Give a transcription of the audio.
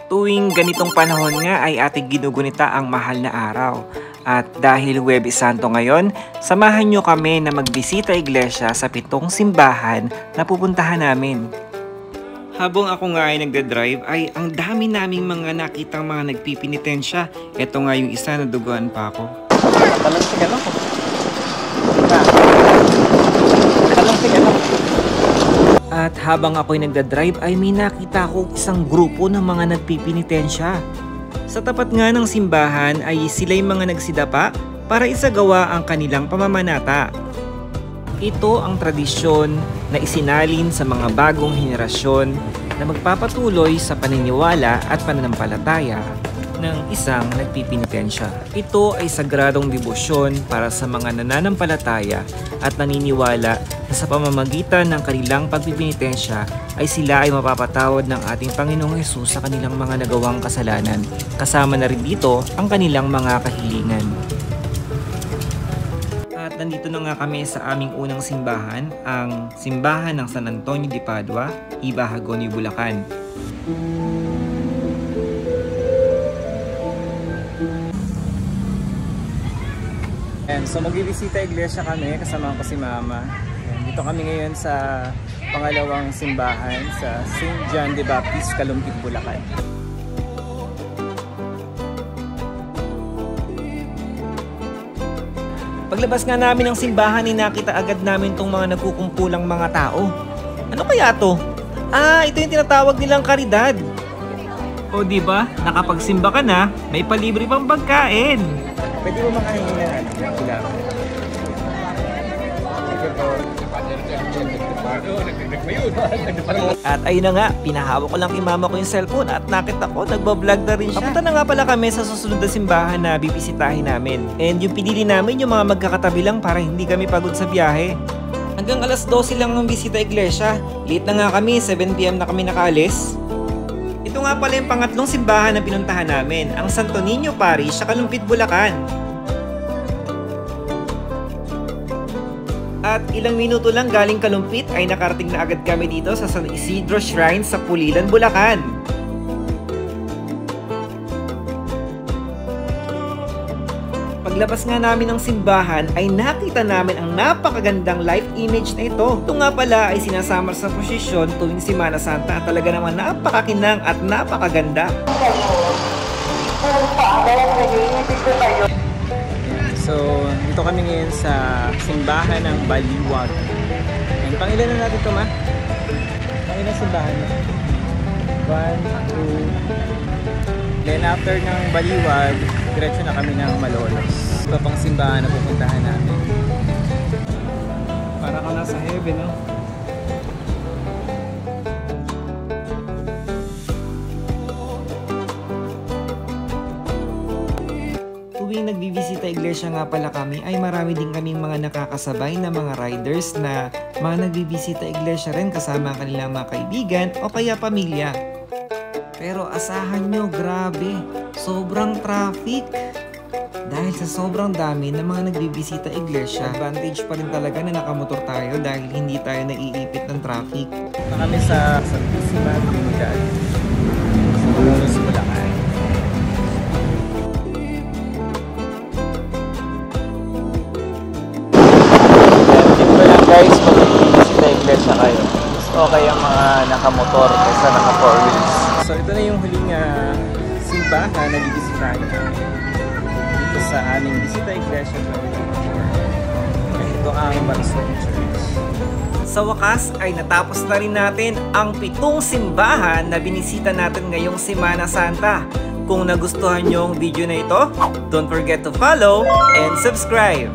Tuwing ganitong panahon nga ay ating ginugunita ang mahal na araw. At dahil Huwebes Santo ngayon, samahan nyo kami na magbisita iglesia sa 7 simbahan na pupuntahan namin. Habang ako nga ay nagdadrive ay ang dami naming mga nakitang mga nagpipinitensya. Ito nga yung isa na duguan pa ako. Talansigan ako. At habang ako'y nagdadrive ay may nakita ko isang grupo ng mga nagpipinitensya. Sa tapat nga ng simbahan ay sila'y mga nagsidapa para isagawa ang kanilang pamamanata. Ito ang tradisyon na isinalin sa mga bagong henerasyon na magpapatuloy sa paniniwala at pananampalataya ng isang nagpipinitensya. Ito ay sagradong debosyon para sa mga nananampalataya at naniniwala na sa pamamagitan ng kanilang pagpipinitensya ay sila ay mapapatawad ng ating Panginoong Hesus sa kanilang mga nagawang kasalanan. Kasama na rin dito ang kanilang mga kahilingan. At nandito na nga kami sa aming unang simbahan, ang simbahan ng San Antonio de Padua, Ibahagonio, Bulacan. So magbibisita iglesia kami, kasama ko si Mama. Dito kami ngayon sa pangalawang simbahan sa St. John the Baptist, Kalumpit, Bulacan. Paglabas nga namin ng simbahan ay nakita agad namin tong mga nagkukumpulang mga tao. Ano kaya to? Ito yung tinatawag nilang karidad. O diba, nakapagsimba ka na, may palibre pang pagkain. Pwede mo makahingi na ulam. At ayun na nga, pinahawak ko lang kay Mama ko yung cellphone at nakita ko, nagbablog na rin siya. Papunta na nga pala kami sa susunod na simbahan na bibisitahin namin. And yung pinili namin yung mga magkakatabi lang para hindi kami pagod sa biyahe. Hanggang alas 12 lang ng bisita iglesia. Late na nga kami, 7 PM na kami nakaalis. Ito nga pala yung pangatlong simbahan na pinuntahan namin, ang Santo Niño Parish sa Kalumpit, Bulacan. At ilang minuto lang galing Kalumpit ay nakarating na agad kami dito sa San Isidro Shrine sa Pulilan, Bulacan. Paglabas nga namin ng simbahan ay nakita namin ang napakagandang life image na ito. Ito nga pala ay sinasama sa prosesyon tuwing Semana Santa at talaga naman napakakinang at napakaganda. So, dito kami ngayon sa simbahan ng Baliwag. And pangilan na natin ito, Ma? Pangilan simbahan na? 1, 2. Then after ng Baliwag, diretso na kami ng Malolos. Ito pang simbahan na pupuntahan namin. Para ka nasa heaven, no? Tuwing nagbibisita iglesia nga pala kami ay marami din kaming mga nakakasabay na mga riders na mga nagbibisita iglesia rin kasama ang kanilang mga kaibigan o kaya pamilya. Pero asahan nyo, grabe, sobrang traffic. Dahil sa sobrang dami ng mga nagbibisita iglesia, advantage pa rin talaga na nakamotor tayo dahil hindi tayo naiipit ng traffic. Kami sa Santissima Trinidad, sa Malolos, Bulacan. Guys, pag nagbibisita iglesia kayo, mas okay ang mga nakamotor kaysa naka 4 wheels. So ito na yung huling simbahan na bibisitahin namin dito sa aming bisita iglesia 2024. Ito ang Barsong Church. Sa wakas ay natapos na rin natin ang 7 simbahan na binisita natin ngayong Semana Santa. Kung nagustuhan nyo ang video na ito, don't forget to follow and subscribe.